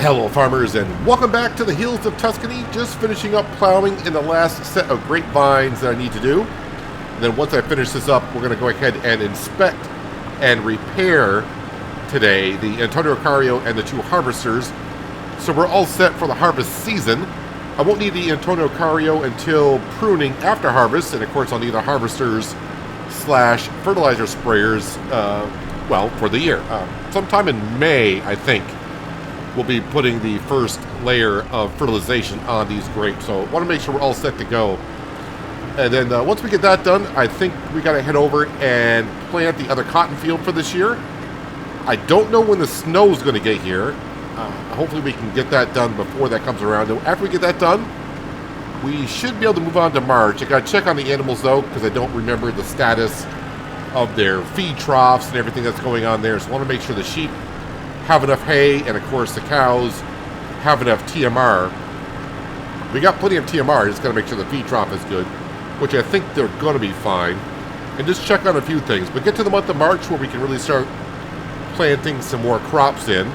Hello farmers and welcome back to the hills of Tuscany. Just finishing up plowing in the last set of grapevines that I need to do. And then once I finish this up, we're going to go ahead and inspect and repair today the Antonio Cario and the two harvesters. So we're all set for the harvest season. I won't need the Antonio Cario until pruning after harvest, and of course I'll need the harvesters slash fertilizer sprayers, for the year. Sometime in May, I think, we'll be putting the first layer of fertilization on these grapes. So I want to make sure we're all set to go. And then once we get that done, I think we got to head over and plant the other cotton field for this year. I don't know when the snow is going to get here. Hopefully we can get that done before that comes around. And after we get that done, we should be able to move on to March. I got to check on the animals though, because I don't remember the status of their feed troughs and everything that's going on there. So I want to make sure the sheep have enough hay, and of course the cows have enough TMR. We got plenty of TMR, just got to make sure the feed trough is good, which I think they're going to be fine. And just check on a few things. But get to the month of March where we can really start planting some more crops in.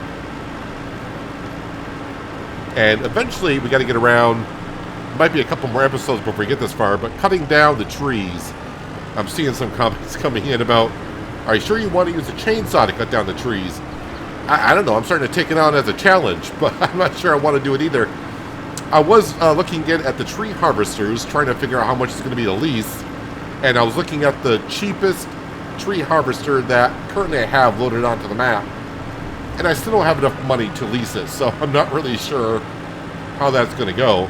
And eventually we got to get around, might be a couple more episodes before we get this far, but cutting down the trees. I'm seeing some comments coming in about, are you sure you want to use a chainsaw to cut down the trees? I don't know. I'm starting to take it on as a challenge, but I'm not sure I want to do it either. I was looking again at the tree harvesters, trying to figure out how much it's going to be to lease. And I was looking at the cheapest tree harvester that currently I have loaded onto the map. And I still don't have enough money to lease it, so I'm not really sure how that's going to go.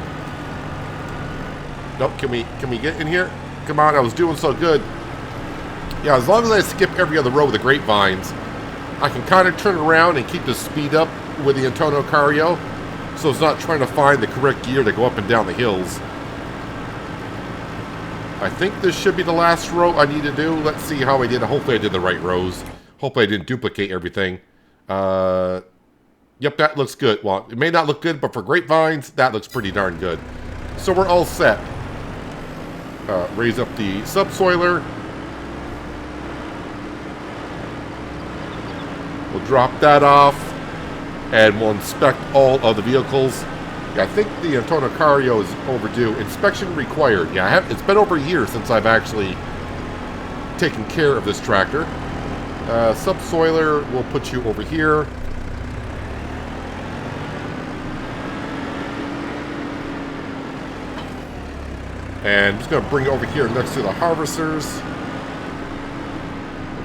Nope, can we get in here? Come on, I was doing so good. Yeah, as long as I skip every other row of the grapevines, I can kind of turn it around and keep the speed up with the Antonio Cario, so it's not trying to find the correct gear to go up and down the hills. I think this should be the last row I need to do. Let's see how I did. Hopefully I did the right rows. Hopefully I didn't duplicate everything. Yep, that looks good. Well, it may not look good, but for grapevines, that looks pretty darn good. So we're all set. Raise up the subsoiler. We'll drop that off, and we'll inspect all of the vehicles. Yeah, I think the Antonio Cario is overdue. Inspection required. Yeah, it's been over a year since I've actually taken care of this tractor. Subsoiler, we'll put you over here. And I'm just going to bring it over here next to the harvesters.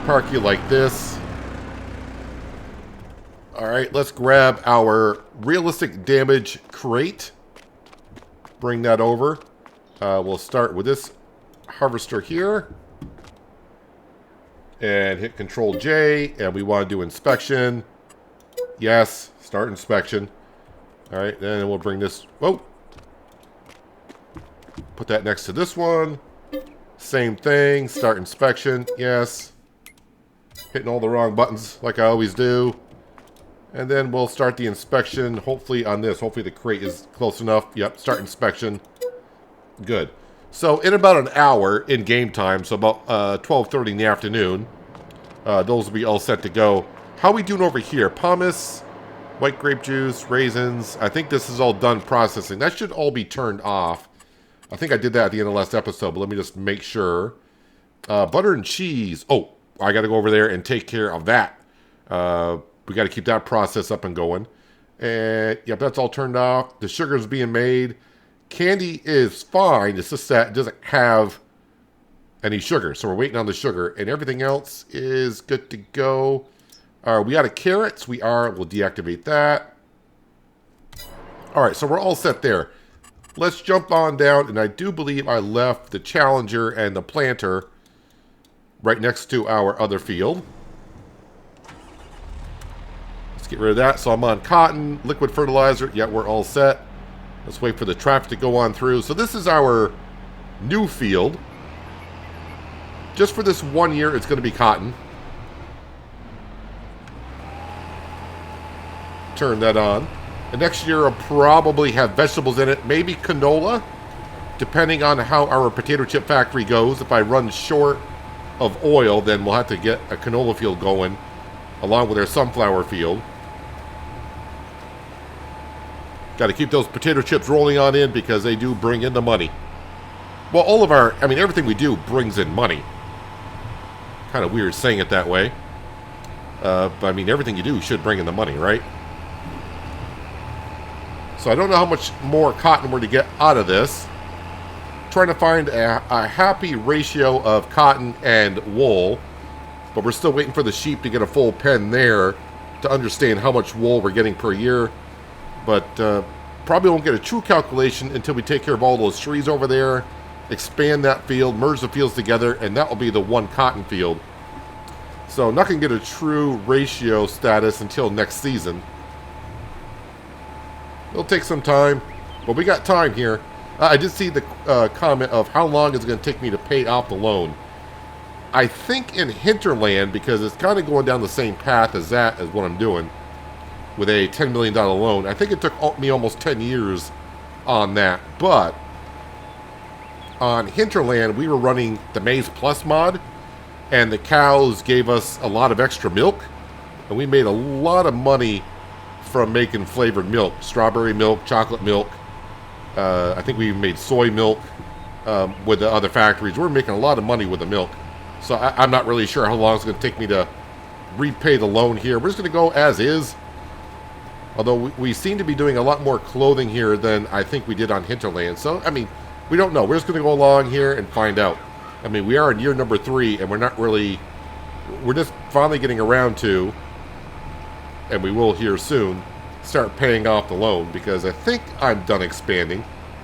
Park you like this. Alright, let's grab our realistic damage crate. Bring that over. We'll start with this harvester here. And hit Control J. And we want to do inspection. Yes, start inspection. Alright, then we'll bring this... Whoa! Put that next to this one. Same thing. Start inspection. Yes. Hitting all the wrong buttons like I always do. And then we'll start the inspection, hopefully on this. Hopefully the crate is close enough. Yep, start inspection. Good. So in about an hour in game time, so about 12:30 in the afternoon, those will be all set to go. How are we doing over here? Pumice, white grape juice, raisins. I think this is all done processing. That should all be turned off. I think I did that at the end of the last episode, but let me just make sure. Butter and cheese. Oh, I got to go over there and take care of that. We got to keep that process up and going. And, yep, that's all turned off. The sugar's being made. Candy is fine. It's just that it doesn't have any sugar. So we're waiting on the sugar. And everything else is good to go. We out of carrots? We are. We'll deactivate that. All right, so we're all set there. Let's jump on down. And I do believe I left the Challenger and the planter right next to our other field. Get rid of that. So I'm on cotton, liquid fertilizer. Yeah, we're all set. Let's wait for the traffic to go on through. So this is our new field. Just for this 1 year, it's going to be cotton. Turn that on. The next year will probably have vegetables in it. Maybe canola, depending on how our potato chip factory goes. If I run short of oil, then we'll have to get a canola field going along with our sunflower field. Got to keep those potato chips rolling on in because they do bring in the money. Well, all of our, I mean, everything we do brings in money. Kind of weird saying it that way. But I mean, everything you do should bring in the money, right? So I don't know how much more cotton we're to get out of this. Trying to find a happy ratio of cotton and wool. But we're still waiting for the sheep to get a full pen there to understand how much wool we're getting per year. But probably won't get a true calculation until we take care of all those trees over there, expand that field, merge the fields together, and that will be the one cotton field. So not going to get a true ratio status until next season. It'll take some time, but we got time here. I did see the comment of how long is it going to take me to pay off the loan. I think in hinterland, because it's kind of going down the same path as that, as what I'm doing, with a $10 million loan. I think it took me almost 10 years on that. But on hinterland, we were running the Maize Plus mod, and the cows gave us a lot of extra milk, and we made a lot of money from making flavored milk, strawberry milk, chocolate milk. I think we even made soy milk with the other factories. We're making a lot of money with the milk. So I'm not really sure how long it's going to take me to repay the loan here. We're just going to go as is. Although we seem to be doing a lot more clothing here than I think we did on hinterland. So, I mean, we don't know. We're just going to go along here and find out. I mean, we are in year number 3, and we're not really... We're just finally getting around to... and we will here soon, start paying off the loan, because I think I'm done expanding.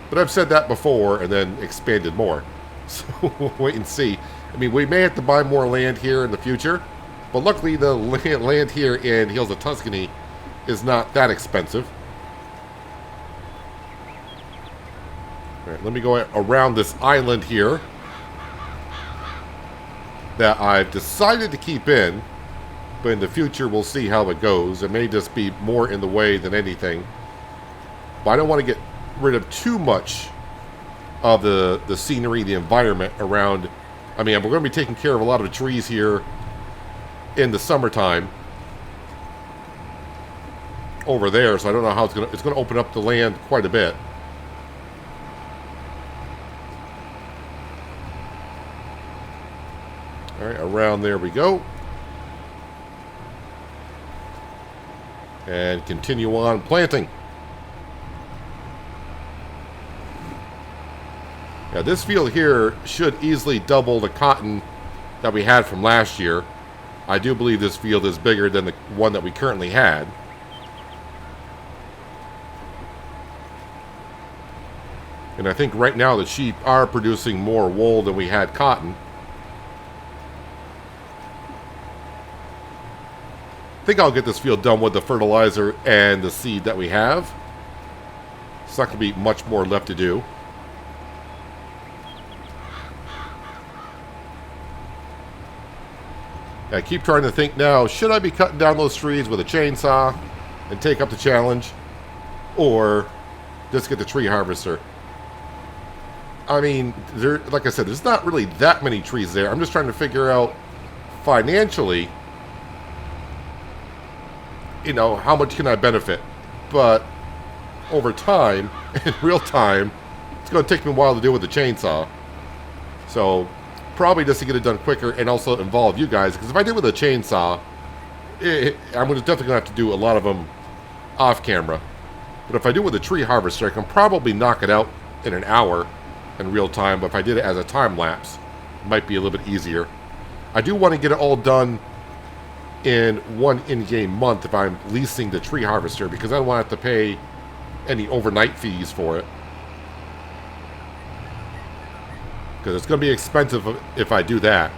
But I've said that before and then expanded more. So we'll wait and see. I mean, we may have to buy more land here in the future, but luckily the land here in Hills of Tuscany is not that expensive. All right, let me go around this island here that I've decided to keep in. But in the future, we'll see how it goes. It may just be more in the way than anything. But I don't want to get rid of too much of the scenery, the environment around. I mean, we're going to be taking care of a lot of the trees here in the summertime over there. So I don't know how it's going to open up the land quite a bit. All right, around there we go. And continue on planting. Now this field here should easily double the cotton that we had from last year. I do believe this field is bigger than the one that we currently had. And I think right now the sheep are producing more wool than we had cotton. I think I'll get this field done with the fertilizer and the seed that we have. It's not going to be much more left to do. I keep trying to think now, should I be cutting down those trees with a chainsaw and take up the challenge? Or just get the tree harvester? I mean, like I said, there's not really that many trees there. I'm just trying to figure out financially, you know, how much can I benefit? But over time, in real time, it's going to take me a while to do with the chainsaw. So probably just to get it done quicker and also involve you guys. Because if I did with a chainsaw, I'm definitely going to have to do a lot of them off camera. But if I do with a tree harvester, I can probably knock it out in an hour in real time. But if I did it as a time lapse, it might be a little bit easier. I do want to get it all done in one in-game month if I'm leasing the tree harvester, because I don't want to have to pay any overnight fees for it. Because it's going to be expensive if I do that.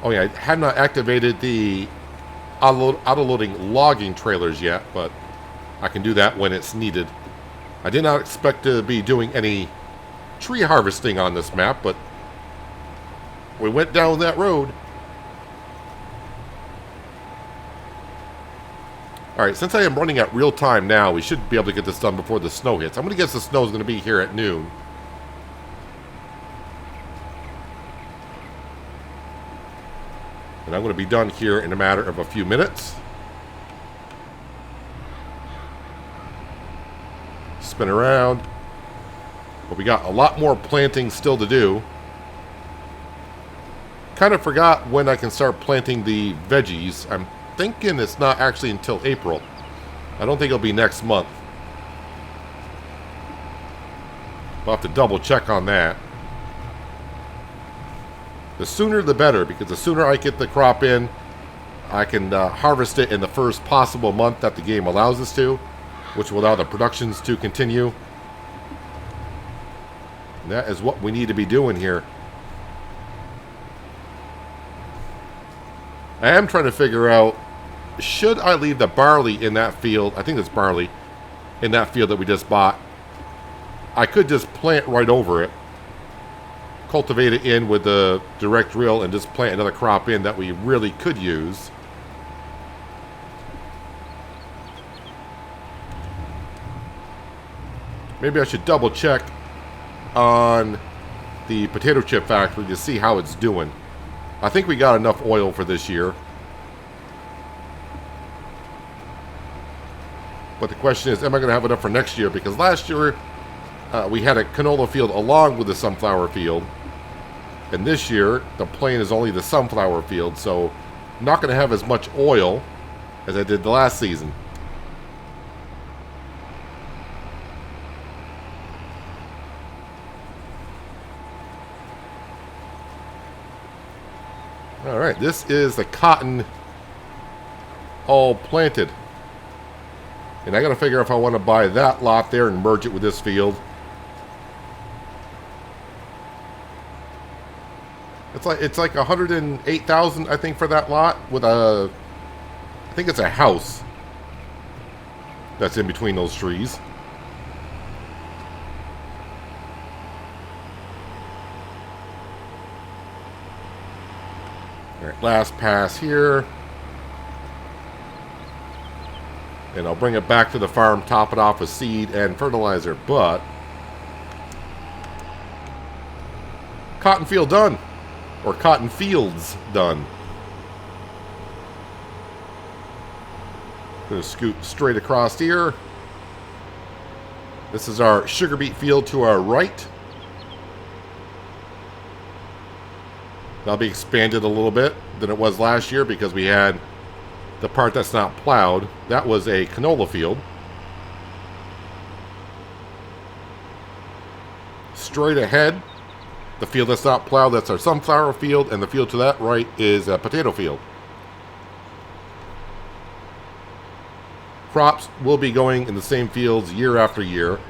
Oh yeah, I have not activated the auto-loading logging trailers yet, but I can do that when it's needed. I did not expect to be doing any tree harvesting on this map, but we went down that road. Alright, since I am running at real time now, we should be able to get this done before the snow hits. I'm going to guess the snow is going to be here at noon. And I'm going to be done here in a matter of a few minutes. spin around. But we got a lot more planting still to do. Kind of forgot when I can start planting the veggies. I'm thinking it's not actually until April. I don't think it'll be next month. I'll have to double check on that. The sooner the better, because the sooner I get the crop in, I can harvest it in the first possible month that the game allows us to, which will allow the productions to continue. And that is what we need to be doing here. I am trying to figure out, should I leave the barley in that field? I think it's barley in that field that we just bought. I could just plant right over it, cultivate it in with the direct drill, and just plant another crop in that we really could use. Maybe I should double check on the potato chip factory to see how it's doing. I think we got enough oil for this year. But the question is, am I going to have enough for next year? Because last year, we had a canola field along with the sunflower field. And this year, the plain is only the sunflower field. So, I'm not going to have as much oil as I did the last season. Alright, this is the cotton all planted. And I got to figure if I want to buy that lot there and merge it with this field. It's like 108,000, I think, for that lot with a, I think it's a house that's in between those trees. All right, last pass here. And I'll bring it back to the farm, top it off with seed and fertilizer, but cotton field done. Or cotton fields done. Gonna scoot straight across here. This is our sugar beet field to our right. That'll be expanded a little bit than it was last year because we had the part that's not plowed. That was a canola field. Straight ahead, the field that's not plowed, that's our sunflower field, and the field to that right is a potato field. Crops will be going in the same fields year after year.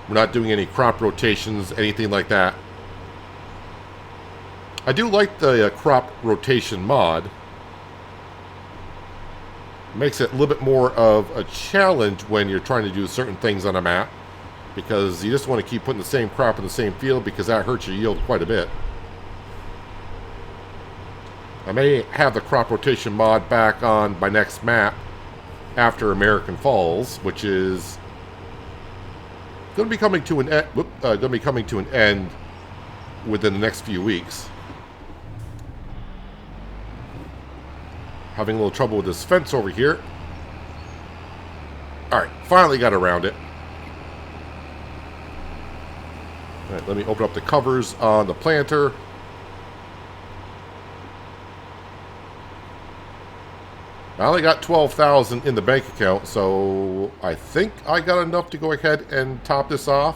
We're not doing any crop rotations, anything like that. I do like the crop rotation mod. It makes it a little bit more of a challenge when you're trying to do certain things on a map, because you just want to keep putting the same crop in the same field because that hurts your yield quite a bit. I may have the crop rotation mod back on my next map after American Falls, which is going to be coming to an end within the next few weeks. Having a little trouble with this fence over here. Alright, finally got around it. Alright, let me open up the covers on the planter. I only got 12,000 in the bank account, so I think I got enough to go ahead and top this off.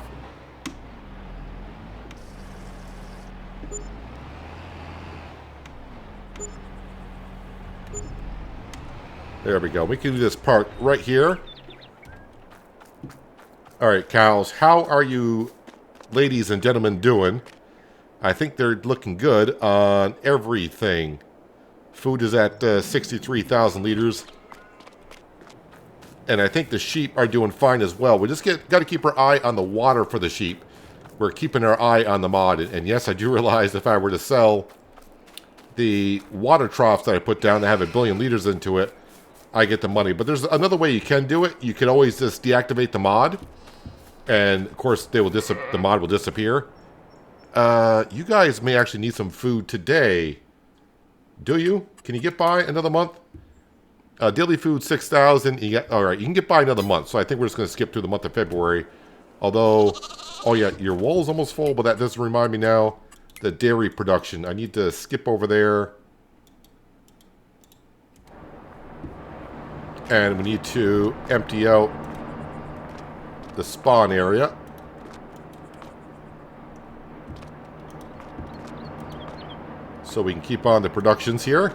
There we go. We can do this part right here. Alright, cows. How are you ladies and gentlemen doing? I think they're looking good on everything. Food is at 63,000 liters. And I think the sheep are doing fine as well. We just got to keep our eye on the water for the sheep. We're keeping our eye on the mod. And yes, I do realize if I were to sell the water troughs that I put down that have 1 billion liters into it, I get the money. But there's another way you can do it. You can always just deactivate the mod. And, of course, the mod will disappear. You guys may actually need some food today. Do you? Can you get by another month? Daily food 6,000. You get, all right, you can get by another month. So I think we're just going to skip through the month of February. Although, oh yeah, your wall's almost full, but that doesn't remind me now. The dairy production. I need to skip over there. And we need to empty out the spawn area. So we can keep on the productions here.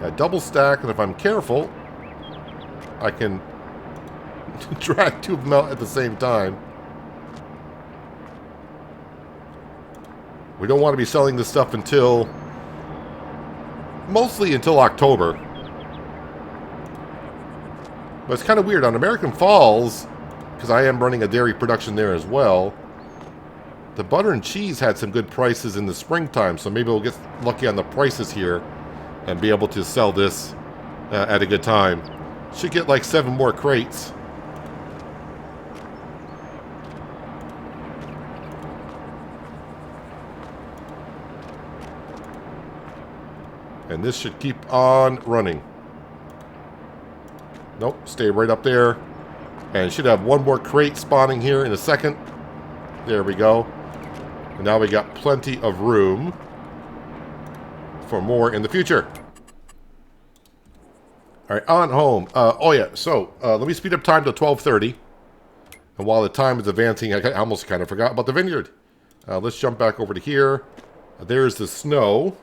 Yeah, double stack, and if I'm careful, I can drag two of them out at the same time. We don't want to be selling this stuff until, mostly until October. But it's kind of weird. On American Falls, because I am running a dairy production there as well, the butter and cheese had some good prices in the springtime, so maybe we'll get lucky on the prices here and be able to sell this at a good time. Should get like 7 more crates. And this should keep on running. Nope, stay right up there. And should have 1 more crate spawning here in a second. There we go. And now we got plenty of room for more in the future. All right, on home. Oh yeah, so let me speed up time to 12:30. And while the time is advancing, I almost kind of forgot about the vineyard. Let's jump back over to here. There's the snow.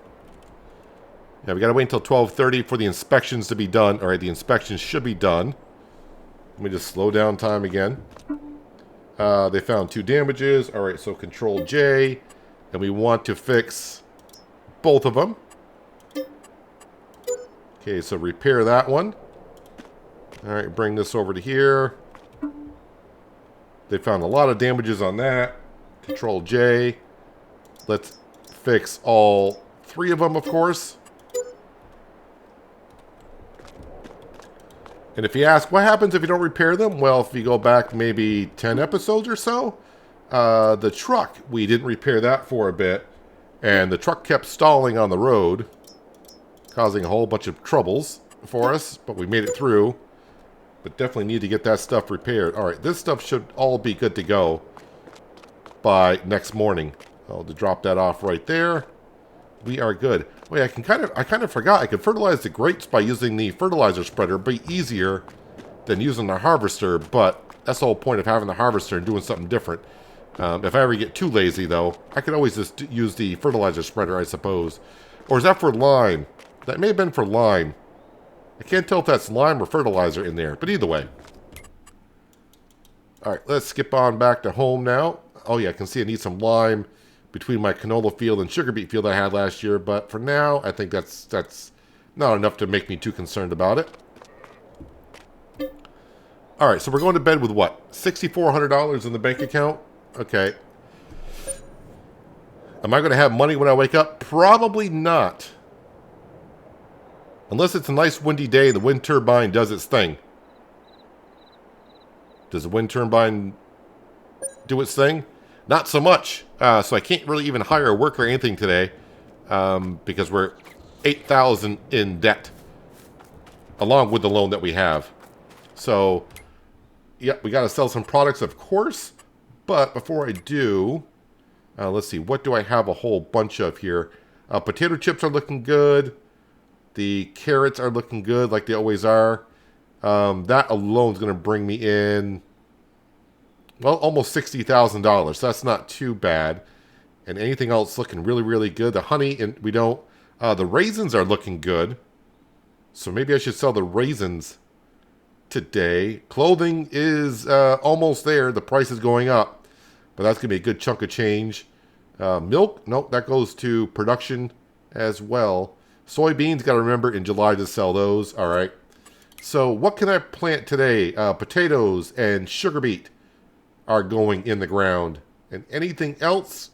Yeah, we got to wait until 12:30 for the inspections to be done. All right, the inspections should be done. Let me just slow down time again. They found 2 damages. All right, so Control J. And we want to fix both of them. Okay, so repair that one. All right, bring this over to here. They found a lot of damages on that. Control J. Let's fix all 3 of them, of course. And if you ask, what happens if you don't repair them? Well, if you go back maybe 10 episodes or so, the truck, we didn't repair that for a bit. And the truck kept stalling on the road, causing a whole bunch of troubles for us. But we made it through. But definitely need to get that stuff repaired. All right, this stuff should all be good to go by next morning. I'll drop that off right there. We are good. Wait, I kind of forgot. I could fertilize the grapes by using the fertilizer spreader. Be easier than using the harvester, but that's the whole point of having the harvester and doing something different. If I ever get too lazy, though, I could always just use the fertilizer spreader, I suppose. Or is that for lime? That may have been for lime. I can't tell if that's lime or fertilizer in there, but either way. All right, let's skip on back to home now. Oh yeah, I can see I need some lime between my canola field and sugar beet field I had last year, but for now, I think that's not enough to make me too concerned about it. All right, so we're going to bed with what? $6,400 in the bank account? Okay. Am I going to have money when I wake up? Probably not. Unless it's a nice windy day, the wind turbine does its thing. Does the wind turbine do its thing? Not so much. So I can't really even hire a worker or anything today because we're $8,000 in debt along with the loan that we have. So, yeah, we got to sell some products, of course. But before I do, let's see. What do I have a whole bunch of here? Potato chips are looking good. The carrots are looking good like they always are. That alone is going to bring me in, well, almost $60,000. So that's not too bad. And anything else looking really, really good. The honey, and we don't. The raisins are looking good. So maybe I should sell the raisins today. Clothing is almost there. The price is going up. But that's going to be a good chunk of change. Milk, nope, that goes to production as well. Soybeans, got to remember in July to sell those. All right. So what can I plant today? Potatoes and sugar beet are going in the ground. And anything else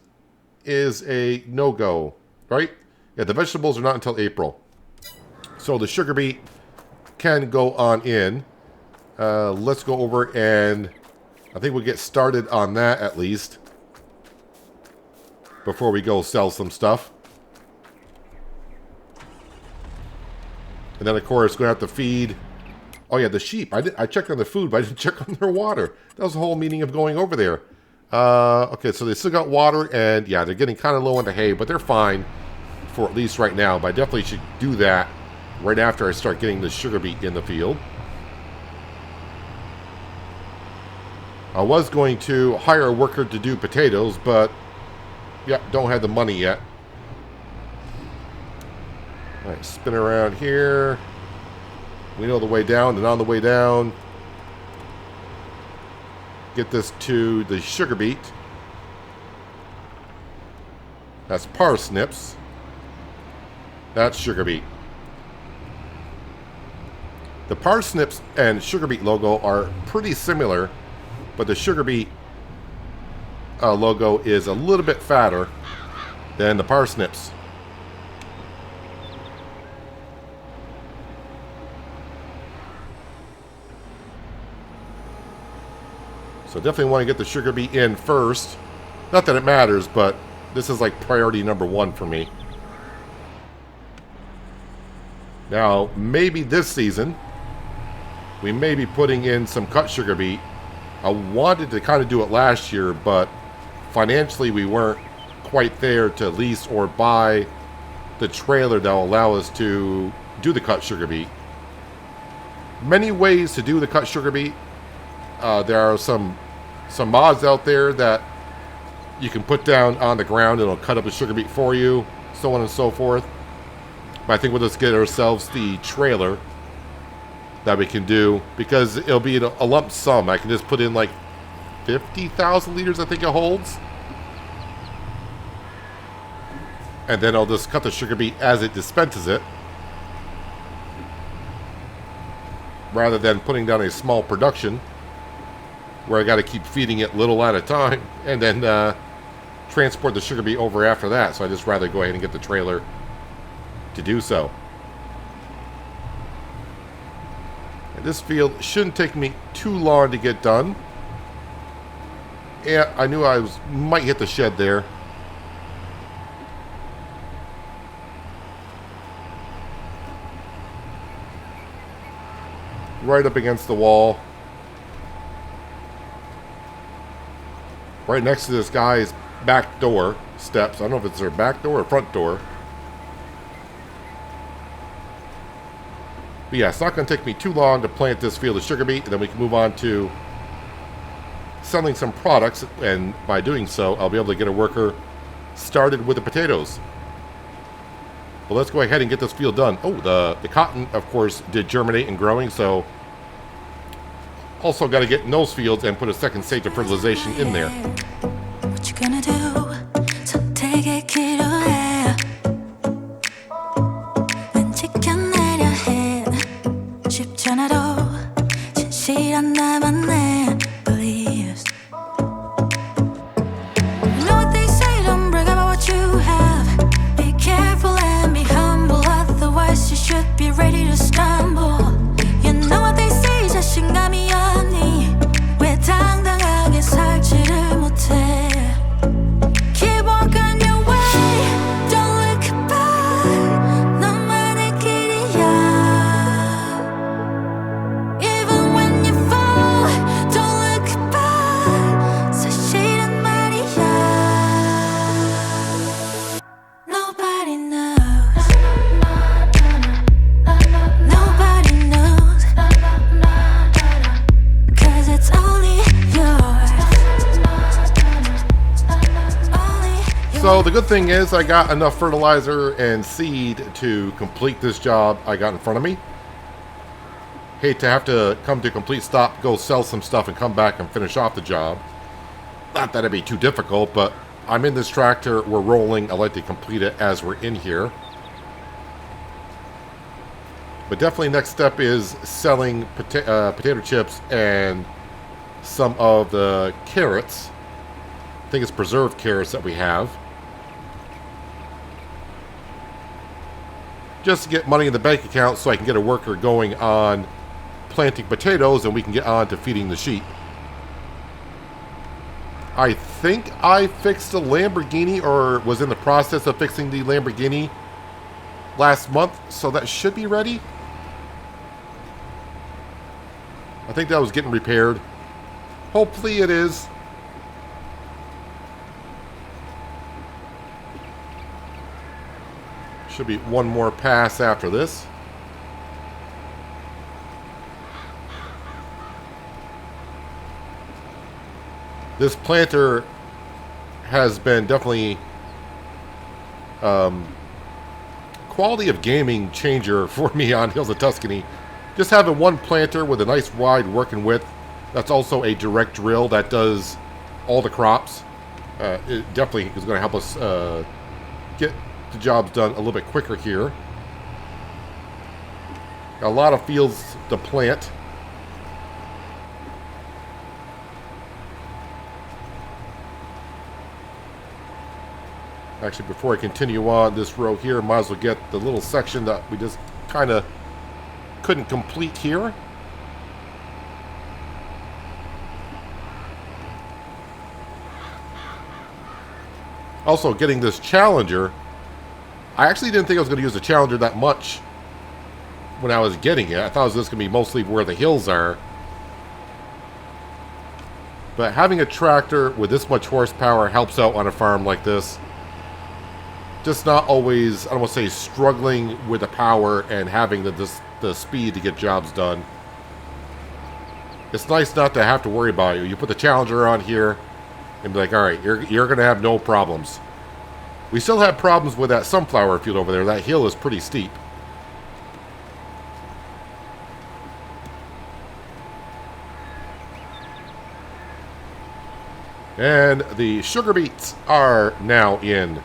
is a no-go, right? Yeah, the vegetables are not until April. So the sugar beet can go on in. Let's go over and I think we'll get started on that at least before we go sell some stuff. And then, of course, going to have to feed... Oh, yeah, the sheep. I checked on the food, but I didn't check on their water. That was the whole meaning of going over there. Okay, so they still got water, and yeah, they're getting kind of low on the hay, but they're fine for at least right now. But I definitely should do that right after I start getting the sugar beet in the field. I was going to hire a worker to do potatoes, but yeah, don't have the money yet. All right, spin around here. We know the way down, and on the way down, get this to the sugar beet. That's parsnips. That's sugar beet. The parsnips and sugar beet logo are pretty similar, but the sugar beet logo is a little bit fatter than the parsnips. So definitely want to get the sugar beet in first. Not that it matters, but this is like priority number one for me. Now, maybe this season, we may be putting in some cut sugar beet. I wanted to kind of do it last year, but financially we weren't quite there to lease or buy the trailer that will allow us to do the cut sugar beet. Many ways to do the cut sugar beet. There are some mods out there that you can put down on the ground. It'll cut up the sugar beet for you, so on and so forth. But I think we'll just get ourselves the trailer that we can do, because it'll be a lump sum. I can just put in like 50,000 liters, I think it holds. And then I'll just cut the sugar beet as it dispenses it, rather than putting down a small production where I got to keep feeding it little at a time and then transport the sugar beet over after that. So I just rather go ahead and get the trailer to do so. And this field shouldn't take me too long to get done. Yeah, I knew I might hit the shed there. Right up against the wall. Right next to this guy's back door steps. I don't know if it's their back door or front door. But yeah, it's not going to take me too long to plant this field of sugar beet, and then we can move on to selling some products, and by doing so, I'll be able to get a worker started with the potatoes. Well, let's go ahead and get this field done. Oh, the cotton, of course, did germinate and growing, so also got to get in those fields and put a second stage of fertilization in there. What you gonna do? 선택의 기로에 난 지켜내려 해. 쉽지 않아도 진실한 나만의 beliefs. You know what they say, don't brag about what you have. Be careful and be humble, otherwise you should be ready to stumble. You know what they say, 자신감이 없니? 왜 당당하게 살지를 못해? Keep walking your way, don't look back. 너만의 길이야. Even when you fall, don't look back. 사실은 말이야. Nobody knows. Nobody knows. 'Cause it's only yours. So the good thing is I got enough fertilizer and seed to complete this job I got in front of me. Hate to have to come to a complete stop, go sell some stuff, and come back and finish off the job. Not that it'd be too difficult, but I'm in this tractor, we're rolling, I like to complete it as we're in here. But definitely next step is selling potato chips and some of the carrots. I think it's preserved carrots that we have. Just to get money in the bank account so I can get a worker going on planting potatoes and we can get on to feeding the sheep. I think I fixed the Lamborghini, or was in the process of fixing the Lamborghini last month, so that should be ready. I think that was getting repaired. Hopefully it is. Should be one more pass after this. This planter has been definitely quality of gaming changer for me on Hills of Tuscany. Just having one planter with a nice wide working width. That's also a direct drill that does all the crops. It definitely is going to help us get the jobs done a little bit quicker here. Got a lot of fields to plant. Actually, before I continue on this row here, might as well get the little section that we just kind of couldn't complete here. Also, getting this Challenger, I actually didn't think I was going to use the Challenger that much when I was getting it. I thought it was just going to be mostly where the hills are. But having a tractor with this much horsepower helps out on a farm like this. Just not always, I don't want to say struggling with the power and having the speed to get jobs done. It's nice not to have to worry about it. You put the Challenger on here and be like, all right, you're going to have no problems. We still have problems with that sunflower field over there. That hill is pretty steep. And the sugar beets are now in.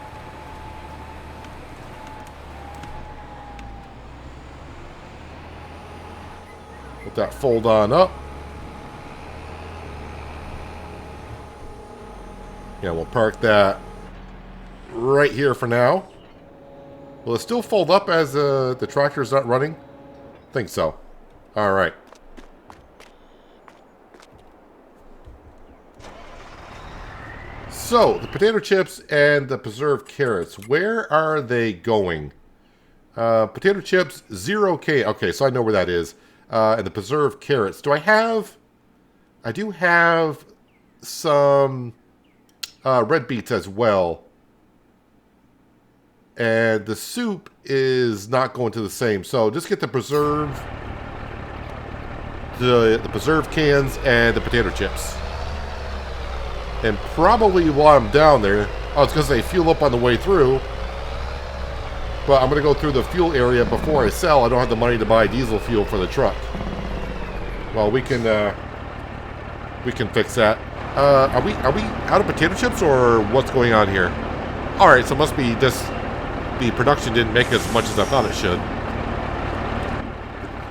Let that fold on up. Yeah, we'll park that right here for now. Will it still fold up as the tractor's not running? I think so. All right. So, the potato chips and the preserved carrots, where are they going? Potato chips, 0K. Okay, so I know where that is. And the preserved carrots. I do have some red beets as well. And the soup is not going to the same. So just get the preserved cans and the potato chips. And probably while I'm down there, I was going to say fuel up on the way through. But I'm going to go through the fuel area before I sell. I don't have the money to buy diesel fuel for the truck. Well, we can fix that. Are we out of potato chips or what's going on here? All right, so it must be just the production didn't make as much as I thought it should.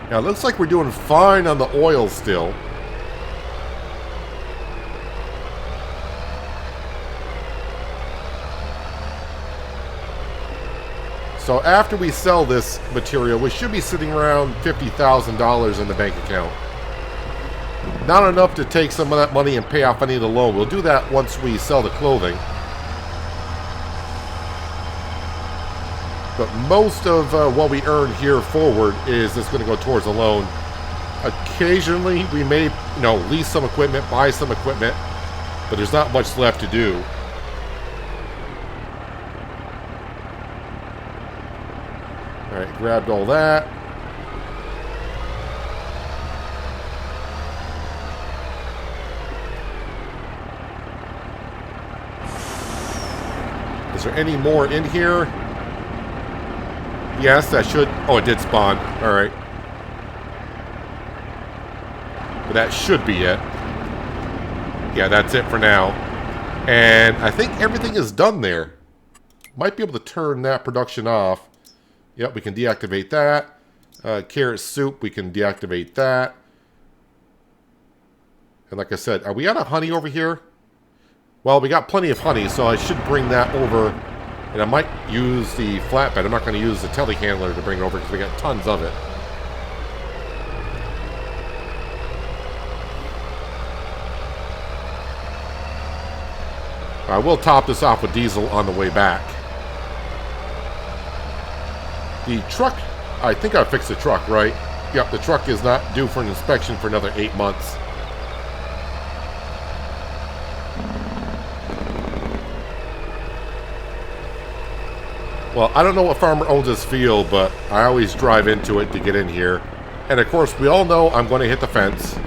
Now, it looks like we're doing fine on the oil still. So after we sell this material, we should be sitting around $50,000 in the bank account. Not enough to take some of that money and pay off any of the loan. We'll do that once we sell the clothing. But most of what we earn here forward is just going to go towards the loan. Occasionally, we may, lease some equipment, buy some equipment, but there's not much left to do. All right, grabbed all that. Is there any more in here? Yes, that should... Oh, it did spawn. All right. But that should be it. Yeah, that's it for now. And I think everything is done there. Might be able to turn that production off. Yep, we can deactivate that. Carrot soup, we can deactivate that. And like I said, are we out of honey over here? Well, we got plenty of honey, so I should bring that over. And I might use the flatbed. I'm not going to use the telehandler to bring it over because we got tons of it. I will top this off with diesel on the way back. The truck, I think I fixed the truck, right? Yep, the truck is not due for an inspection for another 8 months. Well, I don't know what farmer owns this field, but I always drive into it to get in here. And of course, we all know I'm going to hit the fence.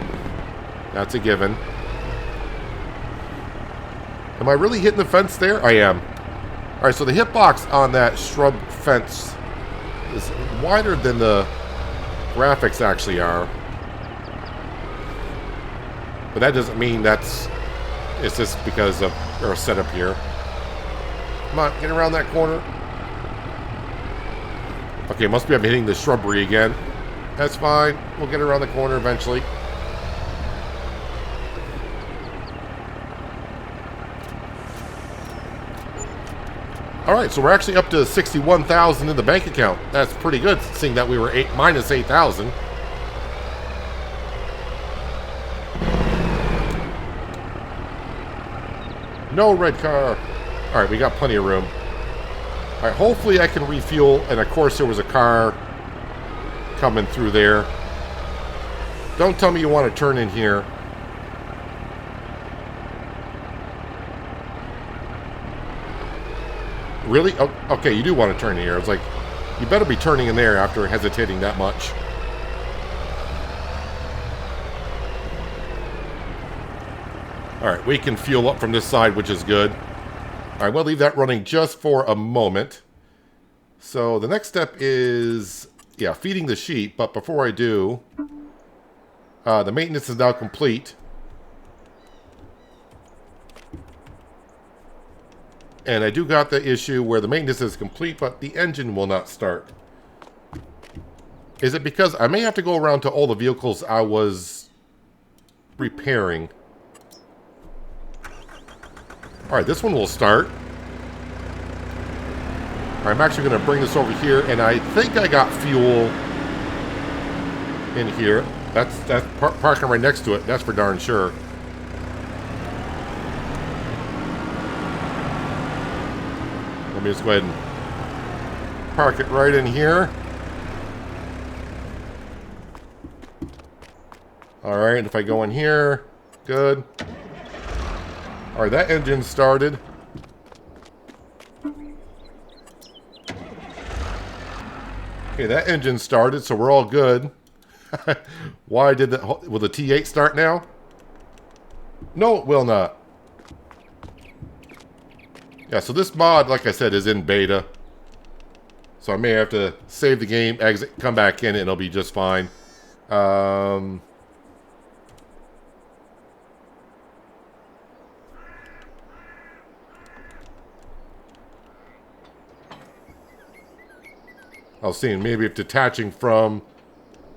That's a given. Am I really hitting the fence there? I am. Alright, so the hitbox on that shrub fence is wider than the graphics actually are. But that doesn't mean it's just because of our setup here. Come on, get around that corner. Okay, must be I'm hitting the shrubbery again. That's fine. We'll get around the corner eventually. Alright, so we're actually up to 61,000 in the bank account. That's pretty good, seeing that we were minus 8,000. No red car. Alright, we got plenty of room. Alright, hopefully I can refuel, and of course there was a car coming through there. Don't tell me you want to turn in here. Really? Oh, okay, you do want to turn in here. It's like, you better be turning in there after hesitating that much. Alright, we can fuel up from this side, which is good. Alright, we'll leave that running just for a moment. So, the next step is, yeah, feeding the sheep. But before I do, the maintenance is now complete. And I do got the issue where the maintenance is complete, but the engine will not start. Is it because I may have to go around to all the vehicles I was repairing? Alright, this one will start. I'm actually going to bring this over here, and I think I got fuel in here. That's parking right next to it. That's for darn sure. Let me just go ahead and park it right in here. Alright, if I go in here, good. Alright, that engine started. Okay, that engine started, so we're all good. Why did that? Will the T8 start now? No, it will not. Yeah, so this mod, like I said, is in beta. So I may have to save the game, exit, come back in, and it'll be just fine. I was seeing maybe if detaching from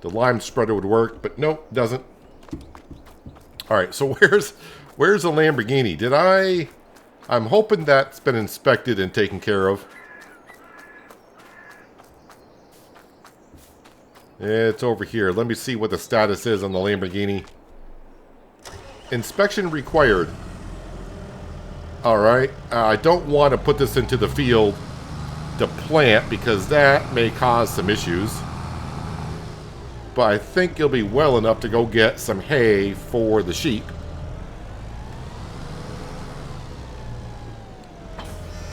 the lime spreader would work, but nope, doesn't. Alright, so where's the Lamborghini? Did I'm hoping that's been inspected and taken care of. It's over here. Let me see what the status is on the Lamborghini. Inspection required. Alright, I don't want to put this into the field to plant because that may cause some issues. But I think it'll be well enough to go get some hay for the sheep.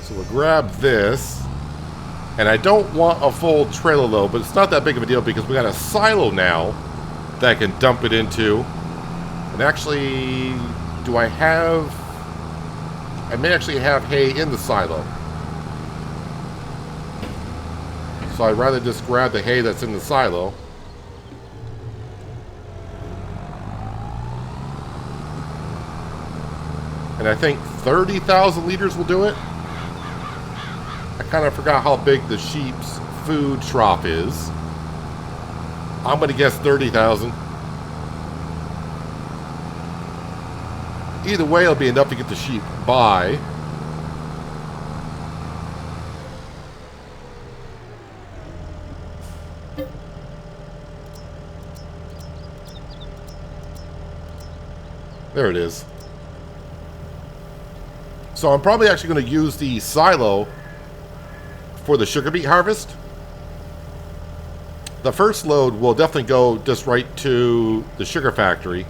So we'll grab this. And I don't want a full trailer load, but it's not that big of a deal because we got a silo now that I can dump it into. And actually, do I have... I may actually have hay in the silo. So I'd rather just grab the hay that's in the silo. And I think 30,000 liters will do it. I kind of forgot how big the sheep's food trough is. I'm going to guess 30,000. Either way, it'll be enough to get the sheep by. There it is. So I'm probably actually going to use the silo for the sugar beet harvest. The first load will definitely go just right to the sugar factory.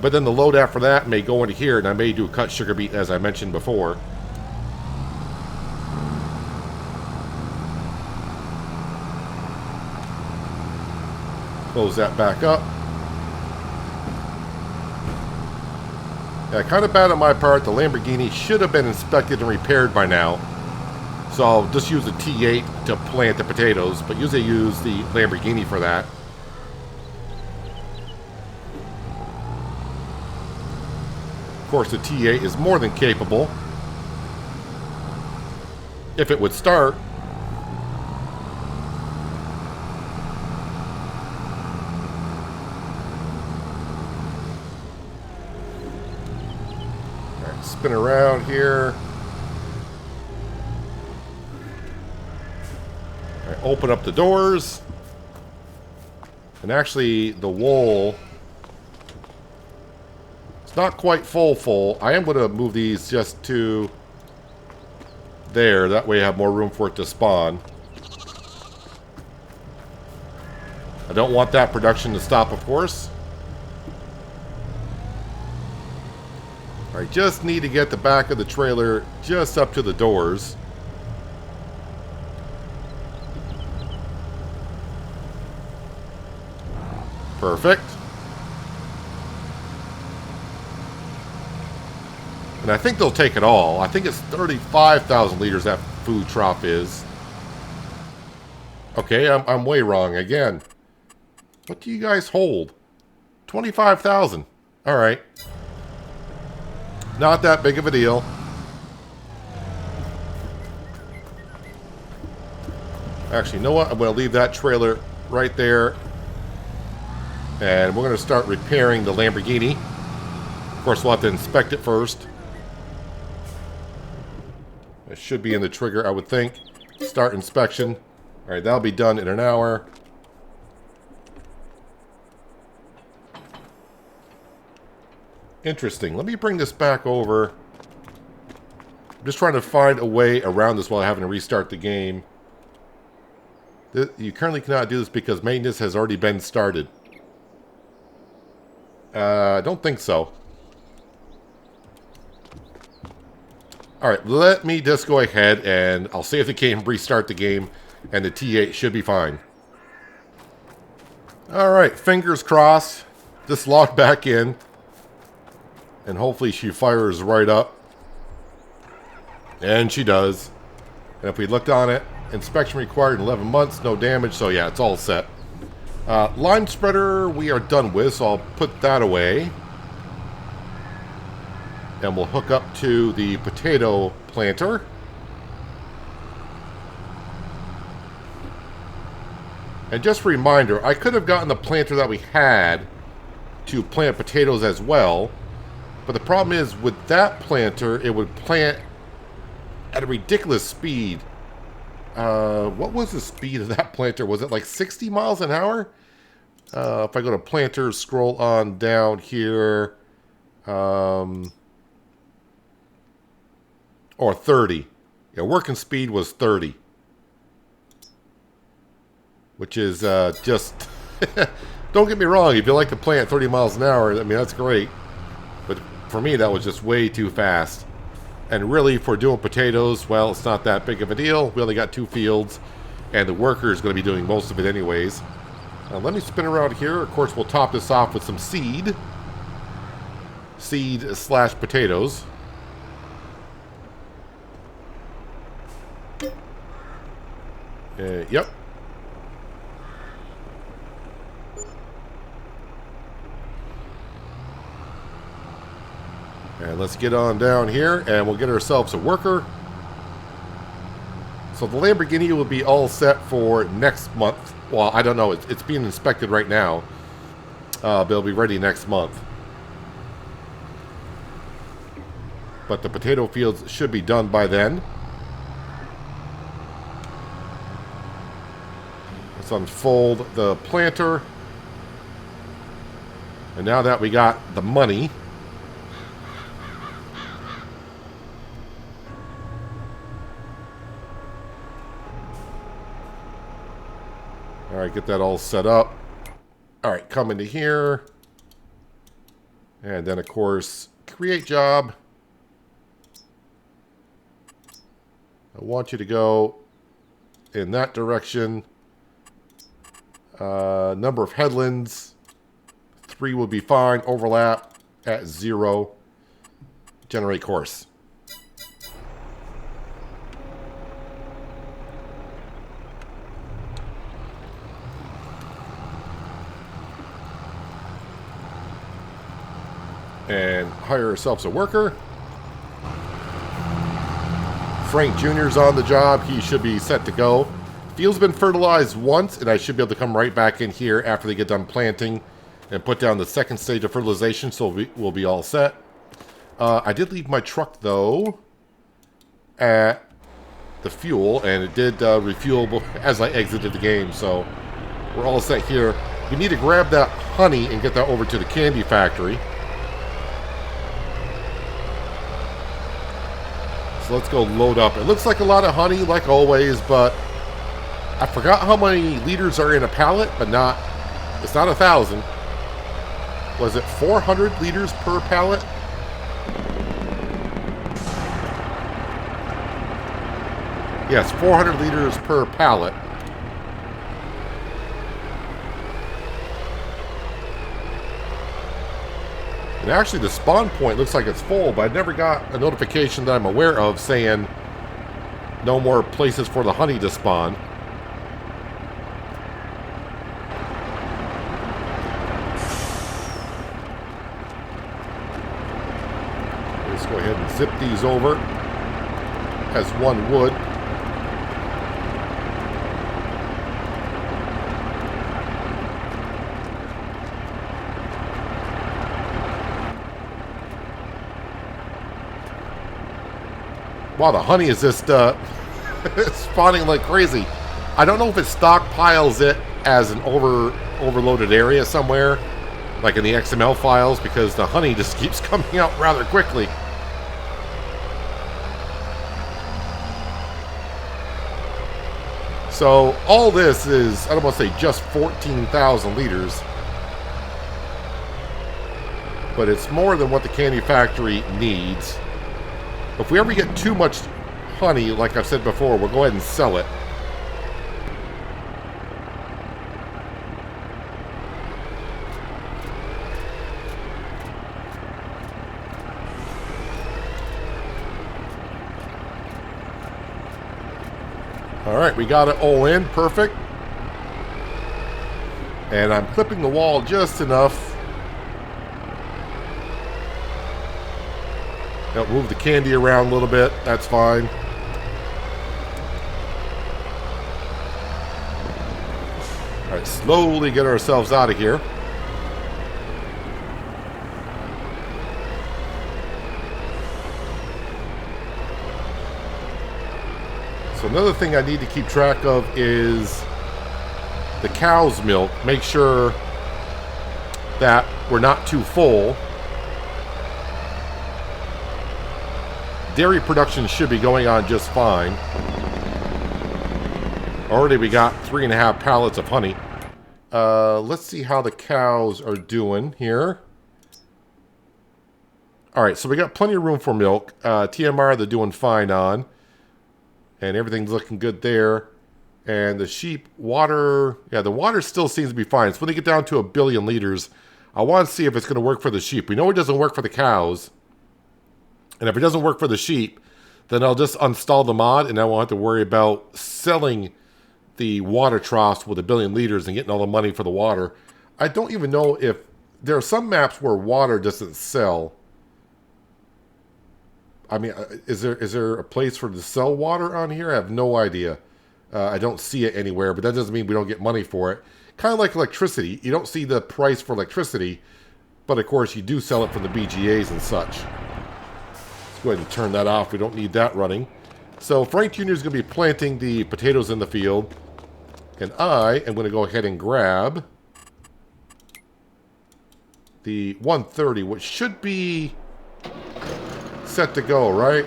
But then the load after that may go into here, and I may do cut sugar beet as I mentioned before. Close that back up. Yeah, kind of bad on my part. The Lamborghini should have been inspected and repaired by now. So I'll just use a T8 to plant the potatoes, but usually use the Lamborghini for that. Of course, the T8 is more than capable. If it would start. All right, spin around here. All right, open up the doors. And actually, the wool... not quite full. I am going to move these just to there. That way I have more room for it to spawn. I don't want that production to stop, of course. Alright, just need to get the back of the trailer just up to the doors. Perfect. And I think they'll take it all. I think it's 35,000 liters that food trough is. Okay, I'm way wrong again. What do you guys hold? 25,000. Alright. Not that big of a deal. Actually, you know what? I'm going to leave that trailer right there. And we're going to start repairing the Lamborghini. Of course, we'll have to inspect it first. It should be in the trigger, I would think. Start inspection. Alright, that'll be done in an hour. Interesting. Let me bring this back over. I'm just trying to find a way around this while having to restart the game. You currently cannot do this because maintenance has already been started. I don't think so. Alright, let me just go ahead and I'll see if the game restart the game and the T8 should be fine. Alright, fingers crossed. Just log back in. And hopefully she fires right up. And she does. And if we looked on it, inspection required in 11 months, no damage, so yeah, it's all set. Lime spreader we are done with, so I'll put that away. And we'll hook up to the potato planter. And just a reminder, I could have gotten the planter that we had to plant potatoes as well. But the problem is, with that planter, it would plant at a ridiculous speed. What was the speed of that planter? Was it like 60 miles an hour? If I go to planter, scroll on down here. Or 30. Yeah, working speed was 30. Which is just... Don't get me wrong, if you like to plant 30 miles an hour, I mean, that's great. But for me, that was just way too fast. And really, for doing potatoes, well, it's not that big of a deal. We only got 2 fields, and the worker is going to be doing most of it anyways. Let me spin around here. Of course, we'll top this off with some seed. Seed/potatoes. Yep. And let's get on down here, and we'll get ourselves a worker. So the Lamborghini will be all set for next month. Well, I don't know. It's being inspected right now. But it'll be ready next month. But the potato fields should be done by then. Let's unfold the planter. And now that we got the money... All right, get that all set up. All right, come into here. And then, of course, create job. I want you to go in that direction. Number of headlands. 3 will be fine. Overlap at 0. Generate course. And hire ourselves a worker. Frank Jr.'s on the job. He should be set to go. Field's been fertilized once, and I should be able to come right back in here after they get done planting and put down the second stage of fertilization, so we'll be all set. I did leave my truck, though, at the fuel, and it did refuel as I exited the game, so we're all set here. We need to grab that honey and get that over to the candy factory. So let's go load up. It looks like a lot of honey, like always, but I forgot how many liters are in a pallet, but it's not 1,000. Was it 400 liters per pallet? Yes, 400 liters per pallet. And actually the spawn point looks like it's full, but I never got a notification that I'm aware of saying no more places for the honey to spawn. Let's go ahead and zip these over as one would. Wow, the honey is just spawning like crazy. I don't know if it stockpiles it as an overloaded area somewhere, like in the XML files, because the honey just keeps coming out rather quickly. So all this is, I don't want to say just 14,000 liters, but it's more than what the candy factory needs. If we ever get too much honey, like I've said before, we'll go ahead and sell it. All right, we got it all in. Perfect. And I'm clipping the wall just enough. I'll move the candy around a little bit. That's fine. All right, slowly get ourselves out of here. So another thing I need to keep track of is the cow's milk. Make sure that we're not too full. Dairy production should be going on just fine. Already we got 3.5 pallets of honey. Let's see how the cows are doing here. Alright, so we got plenty of room for milk. TMR they're doing fine on. And everything's looking good there. And the sheep, water, yeah, the water still seems to be fine. So when they get down to 1 billion liters, I want to see if it's going to work for the sheep. We know it doesn't work for the cows. And if it doesn't work for the sheep, then I'll just install the mod and I won't have to worry about selling the water troughs with 1 billion liters and getting all the money for the water. I don't even know if there are some maps where water doesn't sell. I mean, is there a place for to sell water on here? I have no idea. I don't see it anywhere, but that doesn't mean we don't get money for it. Kind of like electricity. You don't see the price for electricity, but of course you do sell it from the BGAs and such. Let's go ahead and turn that off. We don't need that running. So Frank Jr. is going to be planting the potatoes in the field. And I am going to go ahead and grab the 130, which should be set to go, right?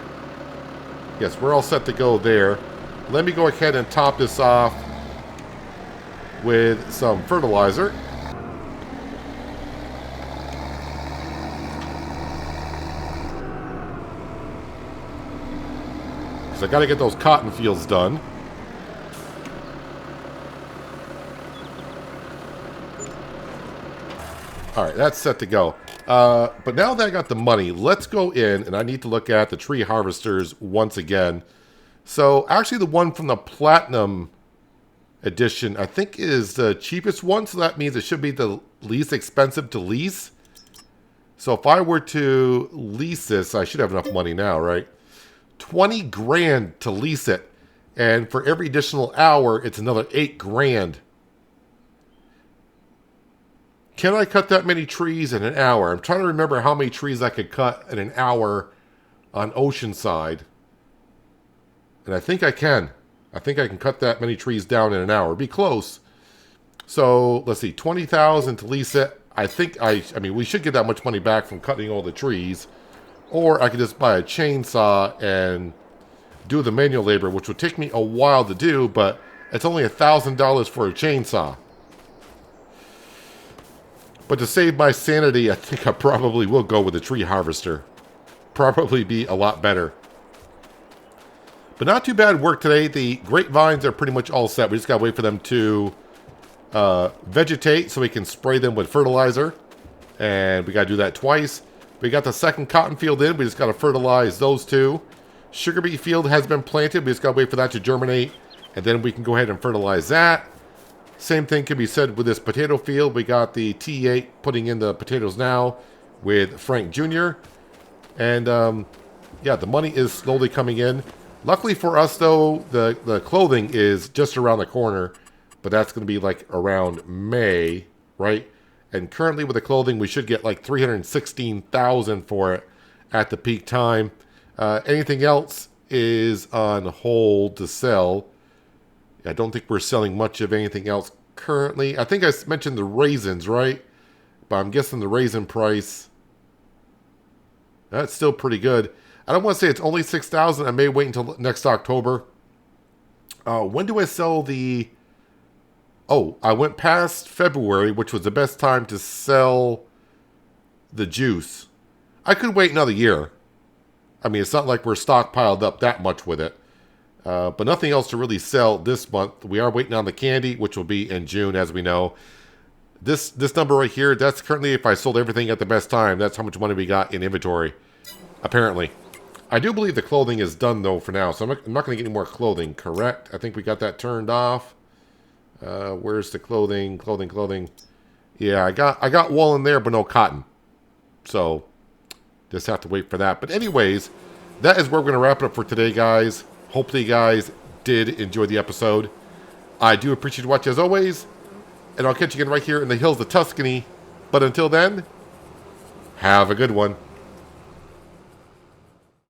Yes, we're all set to go there. Let me go ahead and top this off with some fertilizer. Because I got to get those cotton fields done. Alright, that's set to go. But now that I got the money, let's go in, and I need to look at the tree harvesters once again. So, actually the one from the Platinum edition, I think is the cheapest one, so that means it should be the least expensive to lease. So if I were to lease this, I should have enough money now, right? 20 grand to lease it, and for every additional hour, it's another 8 grand. Can I cut that many trees in an hour? I'm trying to remember how many trees I could cut in an hour on Oceanside. And I think I can. I think I can cut that many trees down in an hour. Be close. So, let's see. 20,000 to lease it. I think I mean, we should get that much money back from cutting all the trees. Or I could just buy a chainsaw and do the manual labor, which would take me a while to do, but it's only $1,000 for a chainsaw. But to save my sanity, I think I probably will go with a tree harvester. Probably be a lot better. But not too bad work today. The grapevines are pretty much all set. We just got to wait for them to vegetate so we can spray them with fertilizer. And we got to do that twice. We got the second cotton field in. We just got to fertilize those two. Sugar beet field has been planted. We just got to wait for that to germinate. And then we can go ahead and fertilize that. Same thing can be said with this potato field. We got the T8 putting in the potatoes now with Frank Jr. And yeah, the money is slowly coming in. Luckily for us, though, the clothing is just around the corner. But that's going to be like around May, right? And currently with the clothing, we should get like $316,000 for it at the peak time. Anything else is on hold to sell. I don't think we're selling much of anything else currently. I think I mentioned the raisins, right? But I'm guessing the raisin price, that's still pretty good. I don't want to say it's only $6,000. I may wait until next October. When do I sell the... Oh, I went past February, which was the best time to sell the juice. I could wait another year. I mean, it's not like we're stockpiled up that much with it. But nothing else to really sell this month. We are waiting on the candy, which will be in June, as we know. This number right here, that's currently if I sold everything at the best time. That's how much money we got in inventory, apparently. I do believe the clothing is done, though, for now. So I'm not going to get any more clothing, correct? I think we got that turned off. Where's the clothing? Clothing. Yeah, I got wool in there, but no cotton. So, just have to wait for that. But anyways, that is where we're going to wrap it up for today, guys. Hopefully you guys did enjoy the episode. I do appreciate you watching as always. And I'll catch you again right here in the hills of Tuscany. But until then, have a good one.